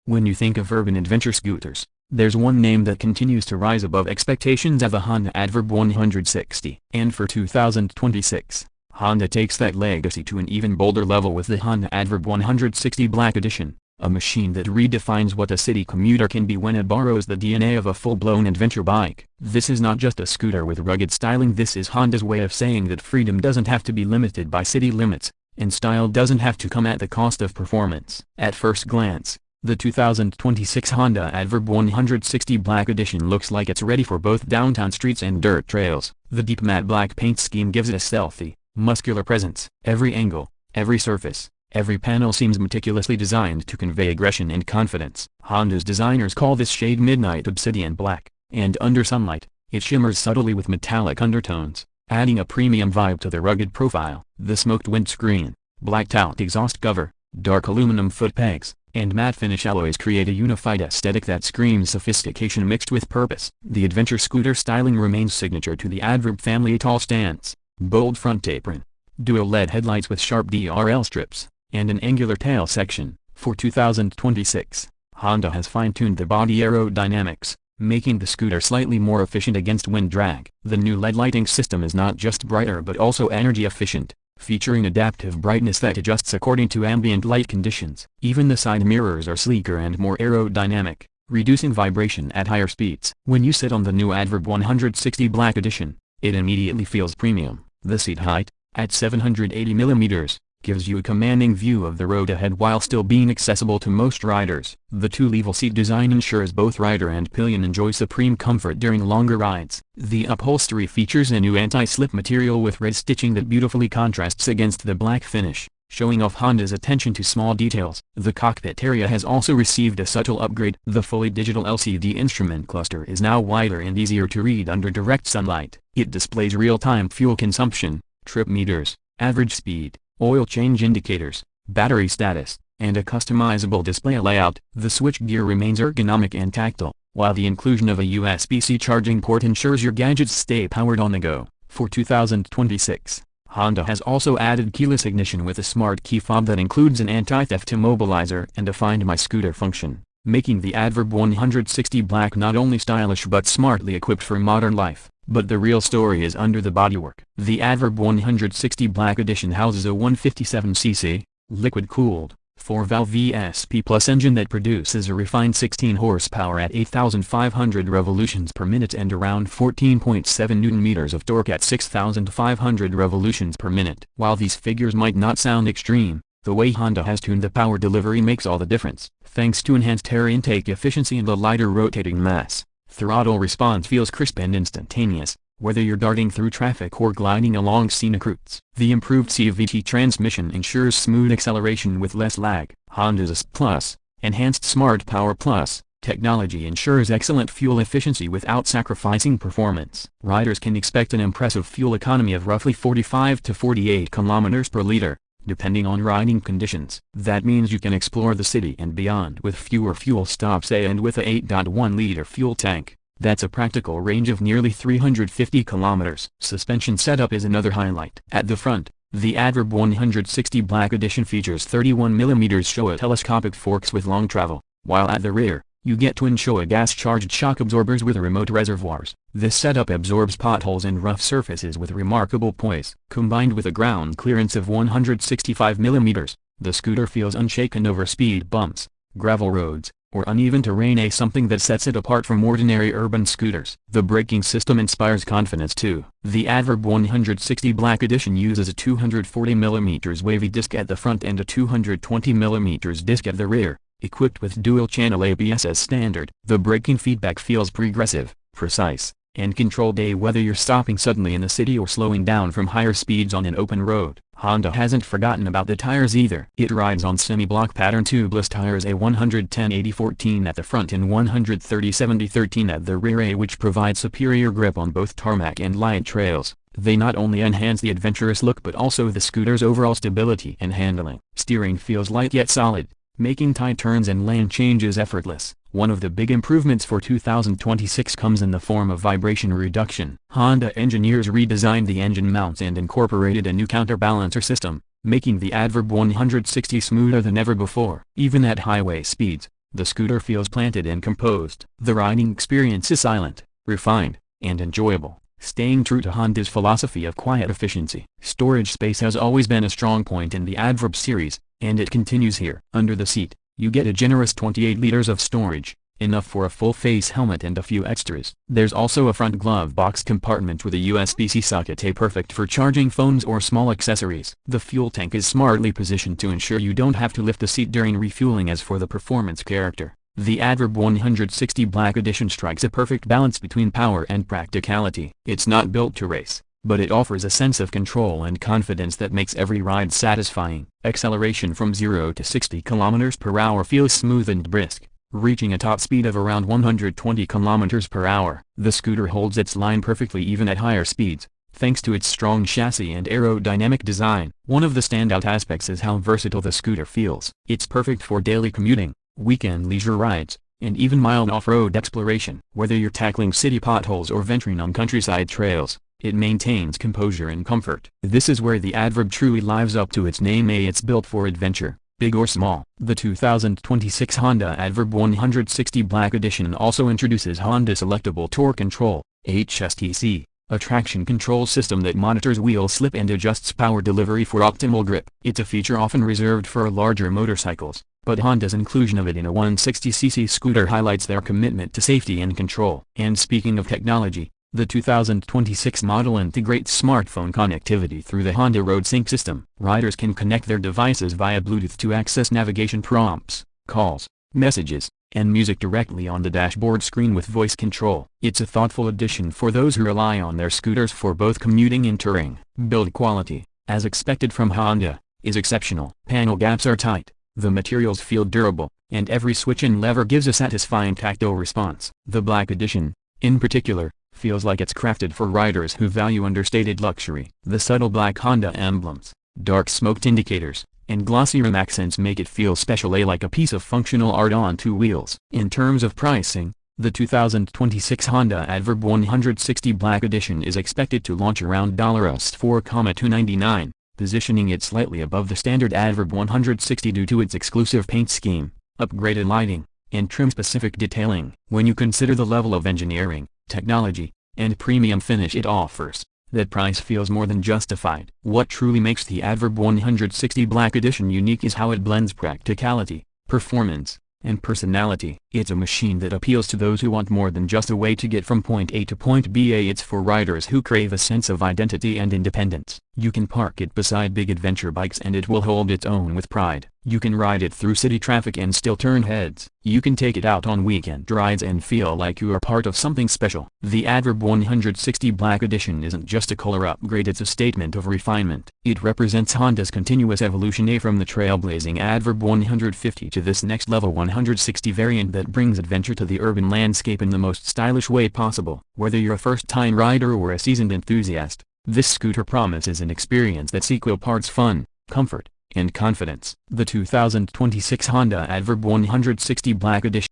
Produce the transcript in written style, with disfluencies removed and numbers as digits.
When you think of urban adventure scooters, there's one name that continues to rise above expectations at the Honda Adverb 160. And for 2026, Honda takes that legacy to an even bolder level with the Honda Adverb 160 Black Edition, a machine that redefines what a city commuter can be when it borrows the DNA of a full-blown adventure bike. This is not just a scooter with rugged styling, this is Honda's way of saying that freedom doesn't have to be limited by city limits, and style doesn't have to come at the cost of performance. At first glance, the 2026 Honda Adverb 160 Black Edition looks like it's ready for both downtown streets and dirt trails. The deep matte black paint scheme gives it a stealthy, muscular presence. Every angle, every surface, every panel seems meticulously designed to convey aggression and confidence. Honda's designers call this shade Midnight Obsidian Black, and under sunlight, it shimmers subtly with metallic undertones, adding a premium vibe to the rugged profile. The smoked windscreen, blacked out exhaust cover, dark aluminum foot pegs, and matte finish alloys create a unified aesthetic that screams sophistication mixed with purpose. The adventure scooter styling remains signature to the Adverb family: tall stance, bold front apron, dual LED headlights with sharp DRL strips, and an angular tail section. For 2026, Honda has fine-tuned the body aerodynamics, making the scooter slightly more efficient against wind drag. The new LED lighting system is not just brighter but also energy efficient, featuring adaptive brightness that adjusts according to ambient light conditions. Even the side mirrors are sleeker and more aerodynamic, reducing vibration at higher speeds. When you sit on the new Adverb 160 Black Edition, it immediately feels premium. The seat height, at 780 mm, gives you a commanding view of the road ahead while still being accessible to most riders. The two-level seat design ensures both rider and pillion enjoy supreme comfort during longer rides. The upholstery features a new anti-slip material with red stitching that beautifully contrasts against the black finish, showing off Honda's attention to small details. The cockpit area has also received a subtle upgrade. The fully digital LCD instrument cluster is now wider and easier to read under direct sunlight. It displays real-time fuel consumption, trip meters, average speed, oil change indicators, battery status, and a customizable display layout. The switchgear remains ergonomic and tactile, while the inclusion of a USB-C charging port ensures your gadgets stay powered on the go. For 2026, Honda has also added keyless ignition with a smart key fob that includes an anti-theft immobilizer and a Find My Scooter function, making the Adverb 160 Black not only stylish but smartly equipped for modern life. But the real story is under the bodywork. The Adverb 160 Black Edition houses a 157cc, liquid-cooled, 4-valve VSP Plus engine that produces a refined 16 horsepower at 8,500 revolutions per minute and around 14.7 Nm of torque at 6,500 revolutions per minute. While these figures might not sound extreme, the way Honda has tuned the power delivery makes all the difference. Thanks to enhanced air intake efficiency and a lighter rotating mass, throttle response feels crisp and instantaneous, whether you're darting through traffic or gliding along scenic routes. The improved CVT transmission ensures smooth acceleration with less lag. Honda's S Plus, Enhanced Smart Power Plus, technology ensures excellent fuel efficiency without sacrificing performance. Riders can expect an impressive fuel economy of roughly 45 to 48 km per liter, depending on riding conditions. That means you can explore the city and beyond with fewer fuel stops and with a 8.1-liter fuel tank. That's a practical range of nearly 350 kilometers. Suspension setup is another highlight. At the front, the Adverb 160 Black Edition features 31mm Showa telescopic forks with long travel, while at the rear, you get twin Showa gas-charged shock absorbers with remote reservoirs. This setup absorbs potholes and rough surfaces with remarkable poise. Combined with a ground clearance of 165mm, the scooter feels unshaken over speed bumps, gravel roads, or uneven terrain, something that sets it apart from ordinary urban scooters. The braking system inspires confidence too. The Adverb 160 Black Edition uses a 240mm wavy disc at the front and a 220mm disc at the rear, equipped with dual-channel ABS as standard. The braking feedback feels progressive, precise, and controlled whether you're stopping suddenly in the city or slowing down from higher speeds on an open road. Honda hasn't forgotten about the tires either. It rides on semi-block pattern tubeless tires, a 110/80/14 at the front and 130/70/13 at the rear, which provide superior grip on both tarmac and light trails. They not only enhance the adventurous look but also the scooter's overall stability and handling. Steering feels light yet solid, making tight turns and lane changes effortless. One of the big improvements for 2026 comes in the form of vibration reduction. Honda engineers redesigned the engine mounts and incorporated a new counterbalancer system, making the Adverb 160 smoother than ever before. Even at highway speeds, The scooter feels planted and composed. The riding experience is silent, refined, and enjoyable, staying true to Honda's philosophy of quiet efficiency. Storage space has always been a strong point in the Adverb series, and it continues here. Under the seat, you get a generous 28 liters of storage, enough for a full-face helmet and a few extras. There's also a front glove box compartment with a USB-C socket, perfect for charging phones or small accessories. The fuel tank is smartly positioned to ensure you don't have to lift the seat during refueling. As for the performance character, the Adverb 160 Black Edition strikes a perfect balance between power and practicality. It's not built to race, but it offers a sense of control and confidence that makes every ride satisfying. Acceleration from 0 to 60 km/h feels smooth and brisk, reaching a top speed of around 120 km/h. The scooter holds its line perfectly even at higher speeds, thanks to its strong chassis and aerodynamic design. One of the standout aspects is how versatile the scooter feels. It's perfect for daily commuting, weekend leisure rides, and even mild off-road exploration. Whether you're tackling city potholes or venturing on countryside trails, it maintains composure and comfort. This is where the Adverb truly lives up to its name. It's built for adventure, big or small. The 2026 Honda Adverb 160 Black Edition also introduces Honda Selectable Torque Control, HSTC, a traction control system that monitors wheel slip and adjusts power delivery for optimal grip. It's a feature often reserved for larger motorcycles, but Honda's inclusion of it in a 160cc scooter highlights their commitment to safety and control. And speaking of technology, the 2026 model integrates smartphone connectivity through the Honda Road Sync system. Riders can connect their devices via Bluetooth to access navigation prompts, calls, messages, and music directly on the dashboard screen with voice control. It's a thoughtful addition for those who rely on their scooters for both commuting and touring. Build quality, as expected from Honda, is exceptional. Panel gaps are tight, the materials feel durable, and every switch and lever gives a satisfying tactile response. The Black Edition, in particular, feels like it's crafted for riders who value understated luxury. The subtle black Honda emblems, dark smoked indicators, and glossy rim accents make it feel special, like a piece of functional art on two wheels. In terms of pricing, the 2026 Honda Adverb 160 Black Edition is expected to launch around $4,299, positioning it slightly above the standard Adverb 160 due to its exclusive paint scheme, upgraded lighting, and trim-specific detailing. When you consider the level of engineering, technology, and premium finish it offers, that price feels more than justified. What truly makes the Adverb 160 Black Edition unique is how it blends practicality, performance, and personality. It's a machine that appeals to those who want more than just a way to get from point A to point B. It's for riders who crave a sense of identity and independence. You can park it beside big adventure bikes and it will hold its own with pride. You can ride it through city traffic and still turn heads. You can take it out on weekend rides and feel like you are part of something special. The Adverb 160 Black Edition isn't just a color upgrade, it's a statement of refinement. It represents Honda's continuous evolution from the trailblazing Adverb 150 to this next level 160 variant that brings adventure to the urban landscape in the most stylish way possible. Whether you're a first-time rider or a seasoned enthusiast, this scooter promises an experience that's equal parts fun, comfort, and confidence. The 2026 Honda Adverb 160 Black Edition